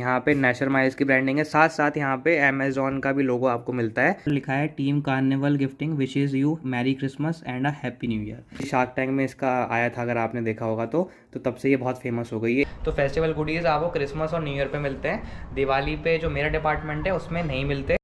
यहाँ पे नेशर माइल्स की ब्रांडिंग है, साथ साथ यहाँ पे अमेजोन का भी लोगो आपको मिलता है। लिखा है team carnival gifting wishes you merry Christmas and a happy new year. Shark tank में इसका आया था, अगर आपने देखा होगा तो तब से ये बहुत फेमस हो गई है। तो फेस्टिवल गुडीज़ आपको क्रिसमस और न्यू ईयर पे मिलते हैं, दिवाली पे जो मेरा डिपार्टमेंट है उसमें नहीं मिलते।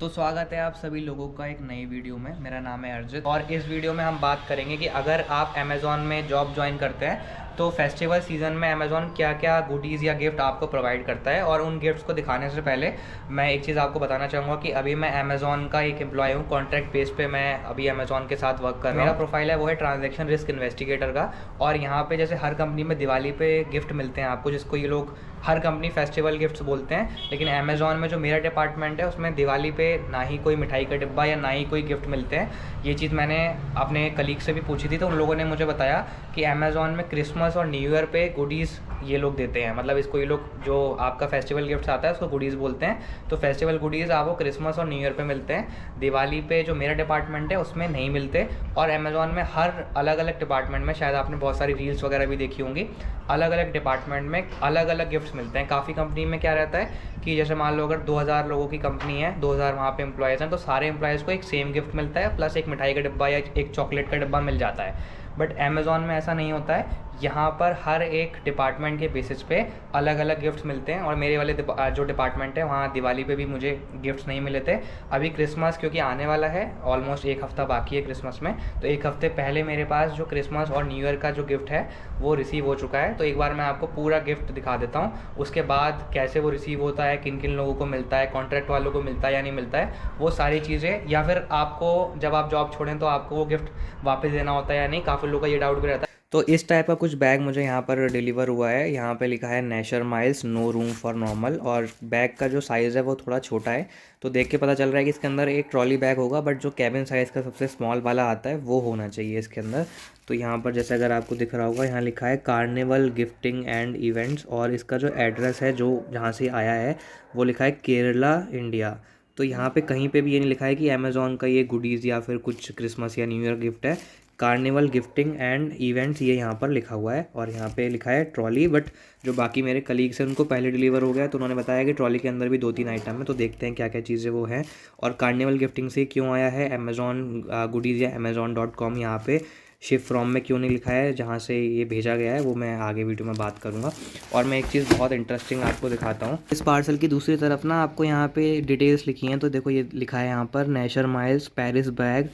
तो स्वागत है आप सभी लोगों का एक नई वीडियो में। मेरा नाम है अर्जित और इस वीडियो में हम बात करेंगे कि अगर आप अमेज़ॉन में जॉब ज्वाइन करते हैं तो फेस्टिवल सीज़न में अमेज़ॉन क्या क्या गुडीज़ या गिफ्ट आपको प्रोवाइड करता है। और उन गिफ्ट्स को दिखाने से पहले मैं एक चीज़ आपको बताना चाहूँगा कि अभी मैं अमेज़ॉन का एक एम्प्लॉय हूँ, कॉन्ट्रैक्ट बेस पे मैं अभी अमेज़ॉन के साथ वर्क कर रहा हूँ। मेरा प्रोफाइल है वो है ट्रांजैक्शन रिस्क इन्वेस्टिगेटर का। और यहाँ पे जैसे हर कंपनी में दिवाली पे गिफ्ट मिलते हैं आपको, जिसको ये लोग हर कंपनी फेस्टिवल गिफ्ट्स बोलते हैं, लेकिन अमेज़ॉन में जो मेरा डिपार्टमेंट है उसमें दिवाली पे ना ही कोई मिठाई का डिब्बा या ना ही कोई गिफ्ट मिलते हैं। ये चीज़ मैंने अपने कलीग से भी पूछी थी, तो उन लोगों ने मुझे बताया कि अमेज़ॉन में क्रिसमस और न्यू ईयर पे गुडीज़ ये लोग देते हैं। मतलब इसको ये लोग जो आपका फेस्टिवल गिफ्ट्स आता है उसको गुडीज़ बोलते हैं। तो फेस्टिवल गुडीज़ आपको क्रिसमस और न्यू ईयर पे मिलते हैं, दिवाली पे जो मेरा डिपार्टमेंट है उसमें नहीं मिलते। और अमेज़ॉन में हर अलग अलग डिपार्टमेंट में, शायद आपने बहुत सारी रील्स वगैरह भी देखी होंगी, अलग अलग डिपार्टमेंट में अलग अलग गिफ्ट्स मिलते हैं। काफ़ी कंपनी में क्या रहता है कि जैसे मान लो अगर 2000 लोगों की कंपनी है, 2000 वहाँ पे एम्प्लॉयज़ हैं, तो सारे एम्प्लॉयज़ को एक सेम गिफ्ट मिलता है, प्लस एक मिठाई का डिब्बा या एक चॉकलेट का डिब्बा मिल जाता है। बट अमेज़ॉन में ऐसा नहीं होता है, यहाँ पर हर एक डिपार्टमेंट के बेसिस पे अलग अलग गिफ्ट्स मिलते हैं। और मेरे वाले जो डिपार्टमेंट है वहाँ दिवाली पे भी मुझे गिफ्ट्स नहीं मिले थे। अभी क्रिसमस क्योंकि आने वाला है, ऑलमोस्ट एक हफ़्ता बाकी है क्रिसमस में, तो एक हफ़्ते पहले मेरे पास जो क्रिसमस और न्यू ईयर का जो गिफ्ट है वो रिसीव हो चुका है। तो एक बार मैं आपको पूरा गिफ्ट दिखा देता हूँ, उसके बाद कैसे वो रिसीव होता है, किन किन लोगों को मिलता है, कॉन्ट्रैक्ट वालों को मिलता है या नहीं मिलता है, वो सारी चीज़ें, या फिर आपको जब आप जॉब छोड़ें तो आपको वो गिफ्ट वापस देना होता है या नहीं, काफ़ी लोगों का ये डाउट भी रहता है। तो इस टाइप का कुछ बैग मुझे यहाँ पर डिलीवर हुआ है। यहाँ पे लिखा है Nasher Miles no room for normal, और बैग का जो साइज़ है वो थोड़ा छोटा है। तो देख के पता चल रहा है कि इसके अंदर एक ट्रॉली बैग होगा, बट जो कैबिन साइज़ का सबसे स्मॉल वाला आता है वो होना चाहिए इसके अंदर। तो यहाँ पर जैसे अगर आपको दिख रहा होगा, यहाँ लिखा है कार्निवल गिफ्टिंग एंड इवेंट्स, और इसका जो एड्रेस है जो जहाँ से आया है वो लिखा है केरला इंडिया। तो यहाँ पे कहीं पे भी ये नहीं लिखा है कि अमेज़ॉन का ये गुडीज़ या फिर कुछ क्रिसमस या न्यू ईयर गिफ्ट है। कार्निवल गिफ्टिंग एंड इवेंट्स ये यहाँ पर लिखा हुआ है, और यहाँ पे लिखा है ट्रॉली। बट जो बाकी मेरे कलीग्स हैं उनको पहले डिलीवर हो गया, तो उन्होंने बताया कि ट्रॉली के अंदर भी 2-3 आइटम है। तो देखते हैं क्या क्या चीज़ें वो हैं, और कार्निवल गिफ्टिंग से क्यों आया है, अमेज़ॉन गुडीज़ या amazon.com यहाँ पे शिप फ्रॉम में क्यों नहीं लिखा है जहाँ से ये भेजा गया है, वो मैं आगे वीडियो में बात करूँगा। और मैं एक चीज़ बहुत इंटरेस्टिंग आपको दिखाता हूँ। इस पार्सल की दूसरी तरफ ना आपको यहाँ पे डिटेल्स लिखी हैं। तो देखो ये लिखा है यहाँ पर Nasher Miles Paris bag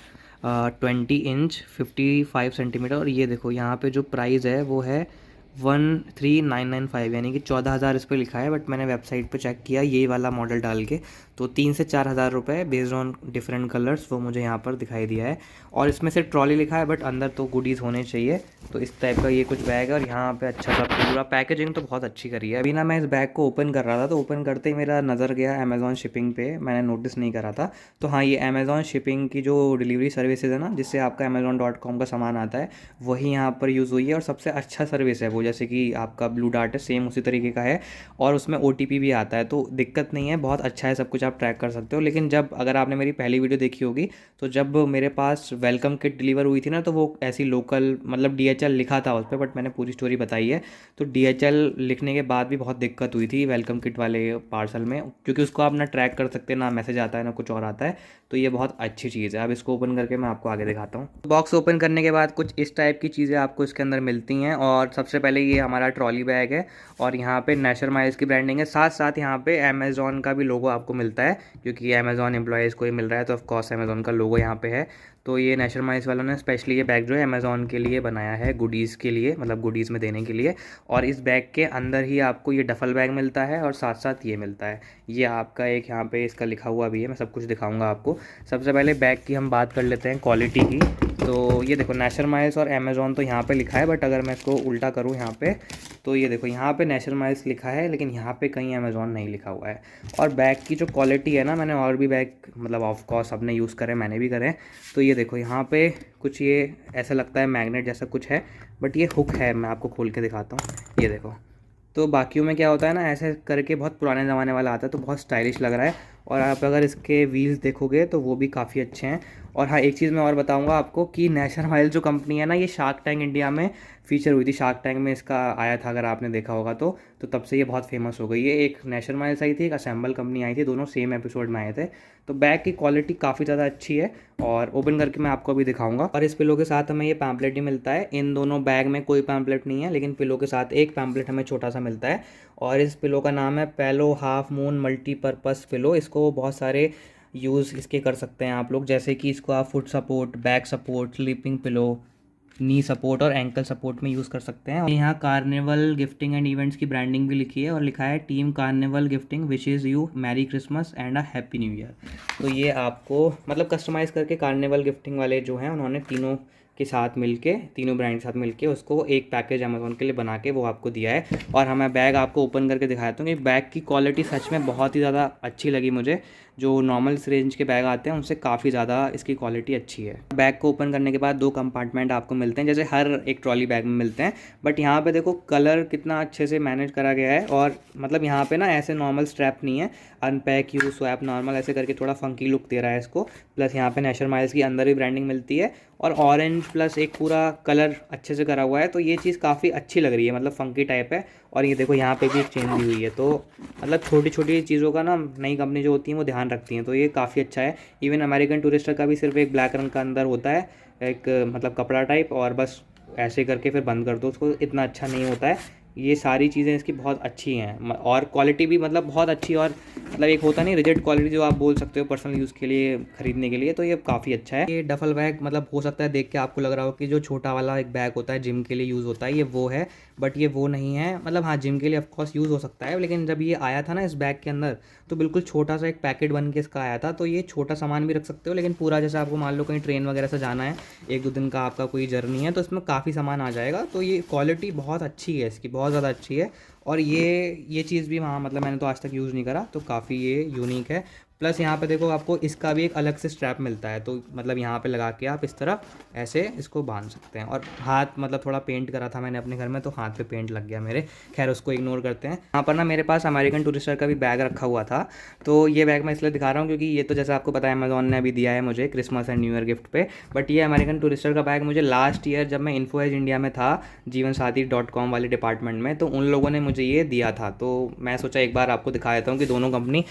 20 inch 55 centimetre. और ये देखो यहाँ पे जो प्राइस है वो है 13,995, यानी कि 14,000 इस पर लिखा है। बट मैंने वेबसाइट पे चेक किया ये वाला मॉडल डाल के, तो 3 से 4,000 रुपये बेस्ड ऑन डिफरेंट कलर्स वो मुझे यहाँ पर दिखाई दिया है। और इसमें से ट्रॉली लिखा है, बट अंदर तो गुडीज़ होने चाहिए। तो इस टाइप का ये कुछ बैग है, और यहाँ पे अच्छा सा पूरा पैकेजिंग तो बहुत अच्छी करी है। अभी ना मैं इस बैग को ओपन कर रहा था, तो ओपन करते ही मेरा नज़र गया अमेज़ॉन शिपिंग पे, मैंने नोटिस नहीं करा था। तो हाँ, ये अमेज़ॉन शिपिंग की जो डिलीवरी सर्विसेज है ना, जिससे आपका amazon.com का सामान आता है, वही यहाँ पर यूज़ हुई है। और सबसे अच्छा सर्विस है वो, जैसे कि आपका ब्लू डार्ट है सेम उसी तरीके का है, और उसमें OTP भी आता है। तो दिक्कत नहीं है, बहुत अच्छा है, सब कुछ आप ट्रैक कर सकते हो। लेकिन जब अगर आपने मेरी पहली वीडियो देखी होगी, तो जब मेरे पास वेलकम किट डिलीवर हुई थी ना, तो वो ऐसी लोकल मतलब DHL लिखा था उस पर, बट मैंने पूरी स्टोरी बताई है। तो DHL लिखने के बाद भी बहुत दिक्कत हुई थी वेलकम किट वाले पार्सल में, क्योंकि उसको आप ना ट्रैक कर सकते हैं, ना मैसेज आता है ना कुछ और आता है। तो ये बहुत अच्छी चीज़ है। अब इसको ओपन करके मैं आपको आगे दिखाता हूँ। बॉक्स ओपन करने के बाद कुछ इस टाइप की चीज़ें आपको इसके अंदर मिलती हैं। और सबसे पहले ये हमारा ट्रॉली बैग है, और यहाँ पे नेशर माइल्स की ब्रांडिंग है, साथ साथ यहाँ पे अमेज़ॉन का भी लोगो आपको मिलता है, क्योंकि अमेज़ॉन एम्प्लॉयज़ को ही मिल रहा है, तो ऑफ कोर्स अमेज़ॉन का लोगो यहाँ पे है। तो ये नेशर माइल्स वालों ने स्पेशली ये बैग जो है अमेज़ॉन के लिए बनाया है, गुडीज़ के लिए, मतलब गुडीज़ में देने के लिए। और इस बैग के अंदर ही आपको ये डफल बैग मिलता है, और साथ साथ ये मिलता है। ये आपका एक यहाँ पे इसका लिखा हुआ भी है, मैं सब कुछ दिखाऊंगा आपको। सबसे पहले बैग की हम बात कर लेते हैं क्वालिटी की। तो ये देखो नेशर माइल्स और अमेज़ॉन तो यहाँ पे लिखा है, बट अगर मैं इसको उल्टा करूँ यहाँ पे, तो ये देखो यहाँ पे नेशर माइल्स लिखा है, लेकिन यहाँ पे कहीं अमेज़ॉन नहीं लिखा हुआ है। और बैग की जो क्वालिटी है ना, मैंने और भी बैग मतलब ऑफ कोर्स सबने यूज़ करे, मैंने भी करे। तो ये देखो यहाँ पे कुछ ये ऐसा लगता है मैग्नेट जैसा कुछ है, बट ये हुक है, मैं आपको खोल के दिखाता हूँ। ये देखो, तो बाकियों में क्या होता है ना, ऐसे करके बहुत पुराने ज़माने वाला आता है, तो बहुत स्टाइलिश लग रहा है। और आप अगर इसके व्हील्स देखोगे तो वो भी काफ़ी अच्छे हैं। और हाँ, एक चीज़ मैं और बताऊंगा आपको कि नेशनल माइल जो कंपनी है ना, ये शार्क टैंक इंडिया में फीचर हुई थी। शार्क टैंक में इसका आया था, अगर आपने देखा होगा तो तब से ये बहुत फेमस हो गई। ये एक नेशनल माइल्स आई थी, एक असेंबल कंपनी आई थी, दोनों सेम एपिसोड में आए थे। तो बैग की क्वालिटी काफ़ी ज़्यादा अच्छी है और ओपन करके मैं आपको अभी दिखाऊंगा। और इस पिलो के साथ हमें ये पैम्पलेट ही मिलता है। इन दोनों बैग में कोई पैम्पलेट नहीं है, लेकिन पिलो के साथ एक पैम्पलेट हमें छोटा सा मिलता है। और इस पिलो का नाम है पेलो हाफ मून मल्टीपर्पज़ पिलो। इसको बहुत सारे यूज़ इसके कर सकते हैं आप लोग, जैसे कि इसको आप foot support, back support, sleeping pillow, knee support और एंकल सपोर्ट में यूज़ कर सकते हैं। यहाँ कार्निवल गिफ्टिंग एंड इवेंट्स की ब्रांडिंग भी लिखी है और लिखा है team carnival gifting wishes you merry Christmas and a happy new year. तो ये आपको मतलब कस्टमाइज़ करके कार्निवल गिफ्टिंग वाले जो हैं उन्होंने तीनों के साथ मिलके, तीनों ब्रांड के साथ मिलके उसको एक पैकेज अमेज़ॉन के लिए बना के वो आपको दिया है। और हाँ, मैं बैग आपको ओपन करके दिखाता हूँ कि बैग की क्वालिटी सच में बहुत ही ज़्यादा अच्छी लगी मुझे। जो नॉर्मल रेंज के बैग आते हैं उनसे काफ़ी ज़्यादा इसकी क्वालिटी अच्छी है। बैग को ओपन करने के बाद 2 कंपार्टमेंट आपको मिलते हैं, जैसे हर एक ट्रॉली बैग में मिलते हैं। बट यहाँ पे देखो कलर कितना अच्छे से मैनेज करा गया है। और मतलब यहाँ पे ना ऐसे नॉर्मल स्ट्रैप नहीं है, अनपैक यू स्वैप नॉर्मल ऐसे करके थोड़ा फंकी लुक दे रहा है इसको। प्लस यहाँ पे नेशनल माइल्स की अंदर भी ब्रांडिंग मिलती है और ऑरेंज प्लस एक पूरा कलर अच्छे से करा हुआ है। तो ये चीज़ काफ़ी अच्छी लग रही है, मतलब फंकी टाइप है। और ये देखो यहाँ पे भी एक चेन दी हुई है। तो मतलब छोटी छोटी चीज़ों का ना नई कंपनी जो होती है वो ध्यान रखती हैं, तो ये काफ़ी अच्छा है। इवन अमेरिकन टूरिस्टर का भी सिर्फ एक ब्लैक रंग का अंदर होता है, एक मतलब कपड़ा टाइप, और बस ऐसे करके फिर बंद कर दो उसको, इतना अच्छा नहीं होता है। ये सारी चीज़ें इसकी बहुत अच्छी हैं और क्वालिटी भी मतलब बहुत अच्छी। और मतलब एक होता नहीं रिजिड क्वालिटी जो आप बोल सकते हो पर्सनल यूज़ के लिए खरीदने के लिए, तो ये काफ़ी अच्छा है। ये डफल बैग मतलब हो सकता है देख के आपको लग रहा हो कि जो छोटा वाला एक बैग होता है जिम के लिए यूज़ होता है ये वो है, बट ये वो नहीं है। मतलब हाँ, जिम के लिए ऑफकोर्स यूज़ हो सकता है, लेकिन जब ये आया था ना इस बैग के अंदर तो बिल्कुल छोटा सा एक पैकेट बन के इसका आया था। तो ये छोटा सामान भी रख सकते हो, लेकिन पूरा जैसे आपको मान लो कहीं ट्रेन वगैरह से जाना है, 1-2 दिन का आपका कोई जर्नी है, तो इसमें काफ़ी सामान आ जाएगा। तो ये क्वालिटी बहुत अच्छी है इसकी, बहुत ज़्यादा अच्छी है। और ये चीज़ भी वहाँ मतलब मैंने तो आज तक यूज़ नहीं करा, तो काफ़ी ये यूनिक है। प्लस यहाँ पे देखो आपको इसका भी एक अलग से स्ट्रैप मिलता है, तो मतलब यहाँ पे लगा के आप इस तरफ ऐसे इसको बांध सकते हैं। और हाथ मतलब थोड़ा पेंट करा था मैंने अपने घर में, तो हाथ पे पेंट लग गया मेरे, खैर उसको इग्नोर करते हैं। यहाँ पर ना मेरे पास अमेरिकन टूरिस्टर का भी बैग रखा हुआ था, तो ये बैग मैं इसलिए दिखा रहा हूँ क्योंकि ये तो जैसे आपको पता है अमेज़ॉन ने अभी दिया है मुझे Christmas and new year gift पे। बट ये अमेरिकन टूरिस्टर का बैग मुझे लास्ट ईयर जब मैं इन्फोएज इंडिया में था, जीवनसाथी.com वाले डिपार्टमेंट में, तो उन लोगों ने मुझे ये दिया था। तो मैं सोचा एक बार आपको दिखा देता हूँ कि दोनों कंपनी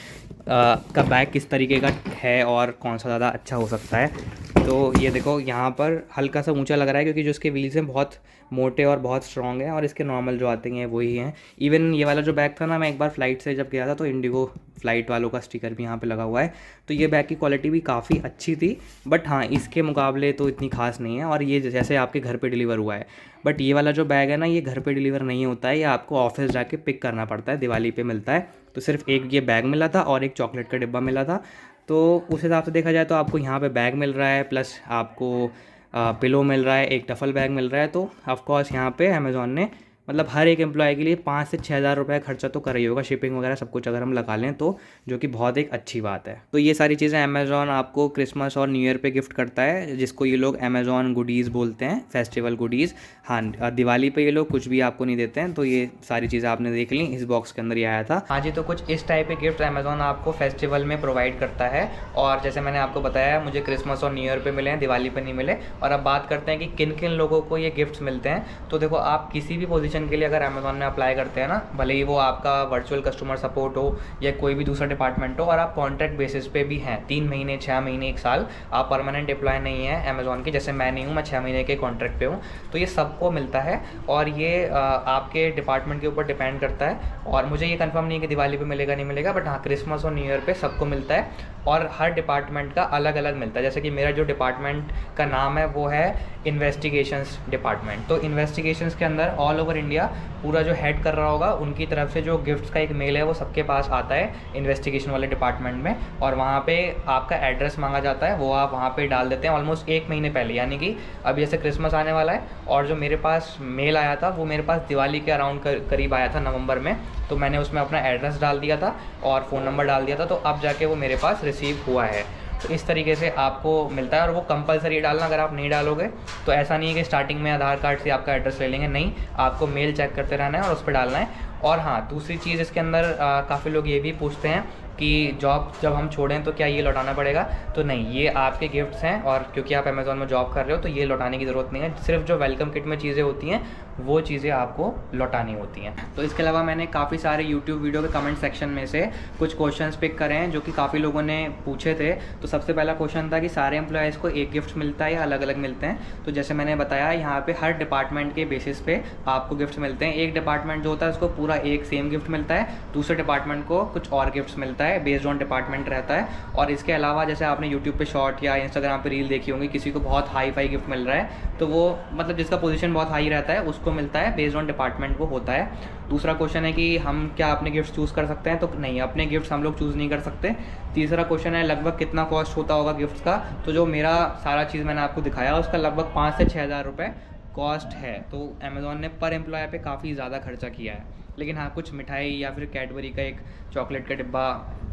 का बैग किस तरीके का है और कौन सा ज़्यादा अच्छा हो सकता है। तो ये देखो यहाँ पर हल्का सा ऊंचा लग रहा है क्योंकि जो इसके व्हील्स हैं बहुत मोटे और बहुत स्ट्रॉन्ग है, और इसके नॉर्मल जो आते हैं वही हैं। इवन ये वाला जो बैग था ना, मैं एक बार फ्लाइट से जब गया था तो इंडिगो फ्लाइट वालों का स्टिकर भी यहाँ पे लगा हुआ है। तो ये बैग की क्वालिटी भी काफ़ी अच्छी थी, बट हाँ इसके मुकाबले तो इतनी खास नहीं है। और ये जैसे आपके घर पे डिलीवर हुआ है, बट ये वाला जो बैग है ना ये घर पे डिलीवर नहीं होता है, ये आपको ऑफिस जाके पिक करना पड़ता है, दिवाली पे मिलता है। तो सिर्फ एक ये बैग मिला था और एक चॉकलेट का डिब्बा मिला था। तो उस हिसाब से देखा जाए तो आपको यहाँ पे बैग मिल रहा है, प्लस आपको पिलो मिल रहा है, एक डफल बैग मिल रहा है। तो ऑफकोर्स यहाँ पे अमेज़ॉन ने मतलब हर एक एम्प्लॉय के लिए 5 से 6 हज़ार रुपये खर्चा तो कर ही होगा, शिपिंग वगैरह सब कुछ अगर हम लगा लें तो, जो कि बहुत एक अच्छी बात है। तो ये सारी चीज़ें अमेज़ॉन आपको क्रिसमस और न्यू ईयर पे गिफ्ट करता है, जिसको ये लोग अमेज़ॉन गुडीज़ बोलते हैं, फेस्टिवल गुडीज़। हाँ, दिवाली पे ये लोग कुछ भी आपको नहीं देते हैं। तो ये सारी चीज़ें आपने देख ली, इस बॉक्स के अंदर ही आया था। हाँ जी, तो कुछ इस टाइप के गिफ्ट अमेज़ॉन आपको फेस्टिवल में प्रोवाइड करता है। और जैसे मैंने आपको बताया मुझे क्रिसमस और न्यू ईयर पे मिले हैं, दिवाली पे नहीं मिले। और अब बात करते हैं कि किन किन लोगों को ये गिफ्ट्स मिलते हैं। तो देखो, आप किसी भी पोजीशन के लिए अगर अमेज़ॉन में अप्लाई करते हैं ना, भले ही वो आपका वर्चुअल कस्टमर सपोर्ट हो या कोई भी दूसरा डिपार्टमेंट हो, और आप कॉन्ट्रैक्ट बेसिस पे भी हैं, 3 महीने, 6 महीने, 1 साल, आप परमानेंट एम्प्लॉय नहीं है अमेज़ॉन के, जैसे मैं नहीं हूँ, मैं 6 महीने के कॉन्ट्रैक्ट पे हूँ। तो ये सबको मिलता है और ये आपके डिपार्टमेंट के ऊपर डिपेंड करता है। और मुझे ये कंफर्म नहीं है कि दिवाली पे मिलेगा नहीं मिलेगा, बट हाँ क्रिसमस और न्यू ईयर पे सबको मिलता है। और हर डिपार्टमेंट का अलग अलग मिलता है। जैसे कि मेरा जो डिपार्टमेंट का नाम है वो है इन्वेस्टिगेशंस डिपार्टमेंट। तो इन्वेस्टिगेशंस के अंदर ऑल ओवर इंडिया पूरा जो हेड कर रहा होगा उनकी तरफ से जो गिफ्ट्स का एक मेल है वो सबके पास आता है इन्वेस्टिगेशन वाले डिपार्टमेंट में, और वहाँ पे आपका एड्रेस मांगा जाता है, वो आप वहाँ पे डाल देते हैं ऑलमोस्ट 1 महीने पहले। यानी कि अब जैसे क्रिसमस आने वाला है और जो मेरे पास मेल आया था वो मेरे पास दिवाली के अराउंड करीब आया था, नवंबर में। तो मैंने उसमें अपना एड्रेस डाल दिया था और फ़ोन नंबर डाल दिया था, तो अब जाके वो मेरे पास रिसीव हुआ है। तो इस तरीके से आपको मिलता है, और वो कंपलसरी डालना, अगर आप नहीं डालोगे तो ऐसा नहीं है कि स्टार्टिंग में आधार कार्ड से आपका एड्रेस ले लेंगे, नहीं, आपको मेल चेक करते रहना है और उस पर डालना है। और हाँ, दूसरी चीज़ इसके अंदर काफ़ी लोग ये भी पूछते हैं कि जॉब जब हम छोड़ें तो क्या ये लौटाना पड़ेगा, तो नहीं, ये आपके गिफ्ट्स हैं और क्योंकि आप अमेज़ॉन में जॉब कर रहे हो तो ये लौटाने की ज़रूरत नहीं है। सिर्फ जो वेलकम किट में चीज़ें होती हैं वो चीज़ें आपको लौटानी होती हैं। तो इसके अलावा मैंने काफ़ी सारे यूट्यूब वीडियो के कमेंट सेक्शन में से कुछ क्वेश्चंस पिक करे हैं जो कि काफ़ी लोगों ने पूछे थे। तो सबसे पहला क्वेश्चन था कि सारे एम्प्लॉयज़ को एक गिफ्ट मिलता है या अलग अलग मिलते हैं। तो जैसे मैंने बताया, यहाँ पे हर डिपार्टमेंट के बेसिस पे आपको गिफ्ट मिलते हैं। एक डिपार्टमेंट जो होता है उसको पूरा एक सेम गिफ्ट मिलता है, दूसरे डिपार्टमेंट को कुछ और गिफ्ट्स मिलता है, बेस्ड ऑन डिपार्टमेंट रहता है। और इसके अलावा जैसे आपने यूट्यूब पे शॉर्ट या इंस्टाग्राम पे रील देखी होंगी, किसी को बहुत हाई फाई गिफ्ट मिल रहा है तो वो मतलब जिसका पोजीशन बहुत हाई रहता है उसको मिलता है, बेस्ड ऑन डिपार्टमेंट वो होता है। दूसरा क्वेश्चन है कि हम क्या अपने गिफ्ट चूज़ कर सकते हैं, तो नहीं, अपने गिफ्ट्स हम लोग चूज़ नहीं कर सकते। तीसरा क्वेश्चन है लगभग कितना कॉस्ट होता होगा गिफ्ट्स का। तो जो मेरा सारा चीज़ मैंने आपको दिखाया उसका लगभग 5 से 6 हज़ार रुपये कॉस्ट है। तो अमेज़ॉन ने पर एम्प्लॉय पे काफ़ी ज़्यादा खर्चा किया है। लेकिन हाँ, कुछ मिठाई या फिर कैडबरी का एक चॉकलेट का डिब्बा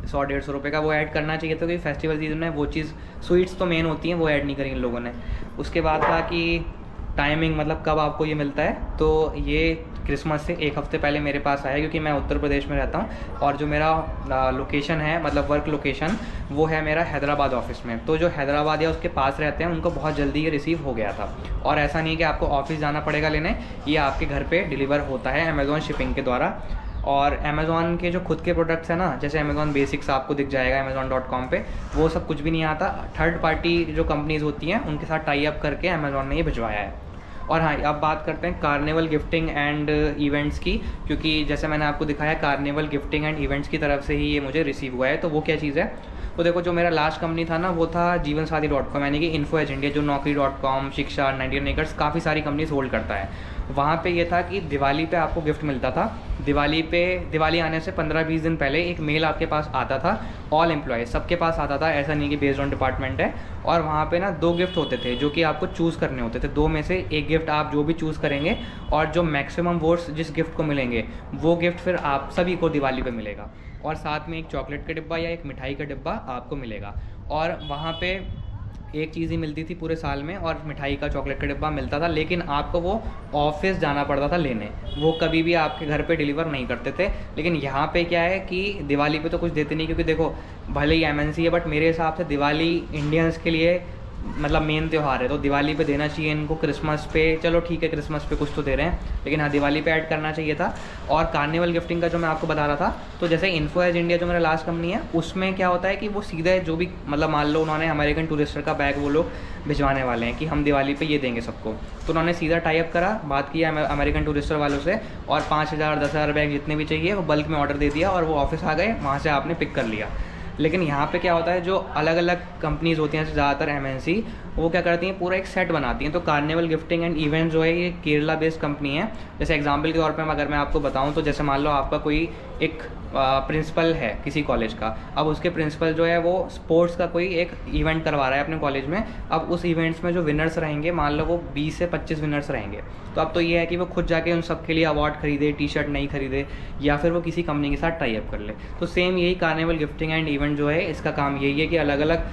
100-150 रुपये का वो ऐड करना चाहिए था, क्योंकि फेस्टिवल सीजन में वो चीज़, स्वीट्स तो मेन होती हैं, वो ऐड नहीं करी इन लोगों ने। उसके बाद था कि टाइमिंग, मतलब कब आपको ये मिलता है। तो ये क्रिसमस से एक हफ़्ते पहले मेरे पास आया, क्योंकि मैं उत्तर प्रदेश में रहता हूँ और जो मेरा लोकेशन है, मतलब वर्क लोकेशन, वो है मेरा हैदराबाद ऑफिस में। तो जो हैदराबाद या उसके पास रहते हैं उनको बहुत जल्दी ये रिसीव हो गया था। और ऐसा नहीं कि आपको ऑफिस जाना पड़ेगा लेने, ये आपके घर पे डिलीवर होता है अमेज़ॉन शिपिंग के द्वारा। और अमेज़ॉन के जो खुद के प्रोडक्ट्स हैं ना, जैसे अमेज़ॉन बेसिक्स आपको दिख जाएगा amazon.com पे, वो सब कुछ भी नहीं आता। थर्ड पार्टी जो कंपनीज़ होती हैं उनके साथ टाई अप करके अमेज़ॉन ने ये भिजवाया है। और हाँ, अब बात करते हैं कार्निवल गिफ्टिंग एंड इवेंट्स की, क्योंकि जैसे मैंने आपको दिखाया कार्निवल गिफ्टिंग एंड इवेंट्स की तरफ से ही ये मुझे रिसीव हुआ है। तो वो क्या चीज़ है, तो देखो, जो मेरा लास्ट कंपनी था ना वो था जीवनसाथी.com, यानी कि इन्फो एज इंडिया, जो Naukri.com, शिक्षा, 99 एकर्स, काफ़ी सारी कंपनीज होल्ड करता है। वहाँ पे ये था कि दिवाली पे आपको गिफ्ट मिलता था। दिवाली आने से 15-20 दिन पहले एक मेल आपके पास आता था, ऑल एम्प्लॉयज़ सबके पास आता था, ऐसा नहीं कि बेस्ड ऑन डिपार्टमेंट है। और वहाँ पे ना 2 गिफ्ट होते थे जो कि आपको चूज़ करने होते थे। 2 में से एक गिफ्ट आप जो भी चूज़ करेंगे और जो मैक्सिमम वोट्स जिस गिफ्ट को मिलेंगे वो गिफ्ट फिर आप सभी को दिवाली पे मिलेगा। और साथ में एक चॉकलेट का डिब्बा या एक मिठाई का डिब्बा आपको मिलेगा। और वहाँ पे एक चीज़ ही मिलती थी पूरे साल में, और मिठाई का चॉकलेट का डिब्बा मिलता था, लेकिन आपको वो ऑफिस जाना पड़ता था लेने, वो कभी भी आपके घर पे डिलीवर नहीं करते थे। लेकिन यहाँ पे क्या है कि दिवाली पे तो कुछ देते नहीं, क्योंकि देखो भले ही MNC है, बट मेरे हिसाब से दिवाली इंडियंस के लिए मतलब मेन त्यौहार है, तो दिवाली पे देना चाहिए इनको। क्रिसमस पे चलो ठीक है, क्रिसमस पे कुछ तो दे रहे हैं, लेकिन हाँ, दिवाली पे ऐड करना चाहिए था। और कार्निवल गिफ्टिंग का जो मैं आपको बता रहा था, तो जैसे इन्फो एज इंडिया जो मेरा लास्ट कंपनी है, उसमें क्या होता है कि वो सीधे जो भी, मतलब मान लो उन्होंने अमेरिकन टूरिस्टर का बैग वो लोग भिजवाने वाले हैं कि हम दिवाली पे ये देंगे सबको, तो उन्होंने सीधा टाई अप करा, बात किया अमेरिकन टूरिस्टर वालों से, और 5,000-10,000 बैग जितने भी चाहिए वो बल्क में ऑर्डर दे दिया और वो ऑफिस आ गए, वहाँ से आपने पिक कर लिया। लेकिन यहाँ पे क्या होता है, जो अलग अलग कंपनीज़ होती हैं, ज़्यादातर MNC, वो क्या करती हैं, पूरा एक सेट बनाती हैं। तो कार्निवल गिफ्टिंग एंड इवेंट जो है ये केरला बेस्ड कंपनी है। जैसे एग्जांपल के तौर पे अगर मैं आपको बताऊं, तो जैसे मान लो आपका कोई एक प्रिंसिपल है किसी कॉलेज का, अब उसके प्रिंसिपल जो है वो स्पोर्ट्स का कोई एक इवेंट करवा रहा है अपने कॉलेज में। अब उस इवेंट्स में जो विनर्स रहेंगे, मान लो वो 20 से 25 विनर्स रहेंगे, तो अब तो ये है कि वो खुद जाके उन सब के लिए अवार्ड खरीदे, टी-शर्ट नहीं खरीदे, या फिर वो किसी कंपनी के साथ टाई अप कर ले। तो सेम यही कार्निवल गिफ्टिंग एंड इवेंट जो है, इसका काम यही है कि अलग अलग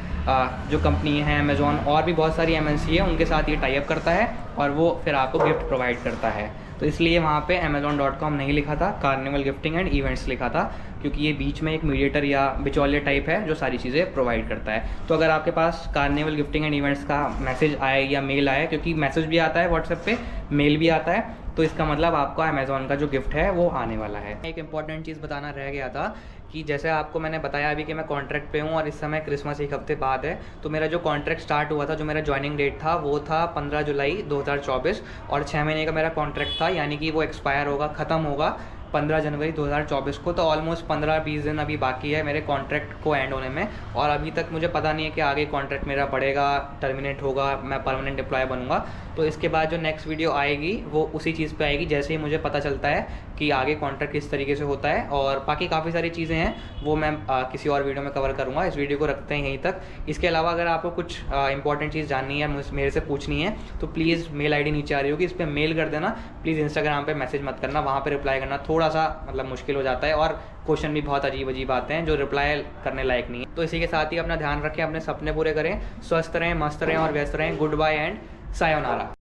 जो कंपनी है, अमेज़ॉन और भी बहुत सारी MNC है, उनके साथ ये टाई अप करता है और वो फिर आपको गिफ्ट प्रोवाइड करता है। तो इसलिए वहाँ पे amazon.com नहीं लिखा था, कार्निवल गिफ्टिंग एंड इवेंट्स लिखा था, क्योंकि ये बीच में एक मीडिएटर या बिचौलिया टाइप है जो सारी चीज़ें प्रोवाइड करता है। तो अगर आपके पास कार्निवल गिफ्टिंग एंड इवेंट्स का मैसेज आए या मेल आए, क्योंकि मैसेज भी आता है व्हाट्सएप पे, मेल भी आता है, तो इसका मतलब आपको अमेज़ॉन का जो गिफ्ट है वो आने वाला है। एक इंपॉर्टेंट चीज़ बताना रह गया था कि जैसे आपको मैंने बताया अभी कि मैं कॉन्ट्रैक्ट पे हूँ और इस समय क्रिसमस एक हफ्ते बाद है, तो मेरा जो कॉन्ट्रैक्ट स्टार्ट हुआ था, जो मेरा ज्वाइनिंग डेट था, वो था 15 जुलाई 2024 और 6 महीने का मेरा कॉन्ट्रैक्ट था, यानी कि वो एक्सपायर होगा, ख़त्म होगा 15 जनवरी 2024 को। तो ऑलमोस्ट 15-20 दिन अभी बाकी है मेरे कॉन्ट्रैक्ट को एंड होने में, और अभी तक मुझे पता नहीं है कि आगे कॉन्ट्रैक्ट मेरा बढ़ेगा, टर्मिनेट होगा, मैं परमानेंट एम्प्लॉय बनूंगा। तो इसके बाद जो नेक्स्ट वीडियो आएगी वो उसी चीज़ पे आएगी, जैसे ही मुझे पता चलता है कि आगे कॉन्ट्रैक्ट किस तरीके से होता है। और बाकी काफ़ी सारी चीज़ें हैं वो मैं किसी और वीडियो में कवर करूँगा। इस वीडियो को रखते हैं यहीं तक। इसके अलावा अगर आपको कुछ इंपॉर्टेंट चीज़ जाननी है, मेरे से पूछनी है, तो प्लीज़ मेल ID नीचे आ रही होगी, इस पर मेल कर देना। प्लीज़ इंस्टाग्राम पे मैसेज मत करना, वहाँ पे रिप्लाई करना थोड़ा सा मतलब मुश्किल हो जाता है, और क्वेश्चन भी बहुत अजीब अजीब आते हैं जो रिप्लाई करने लायक नहीं है। तो इसी के साथ ही अपना ध्यान रखें, अपने सपने पूरे करें, स्वस्थ रहें, मस्त रहें और व्यस्त रहें। Goodbye and sayonara.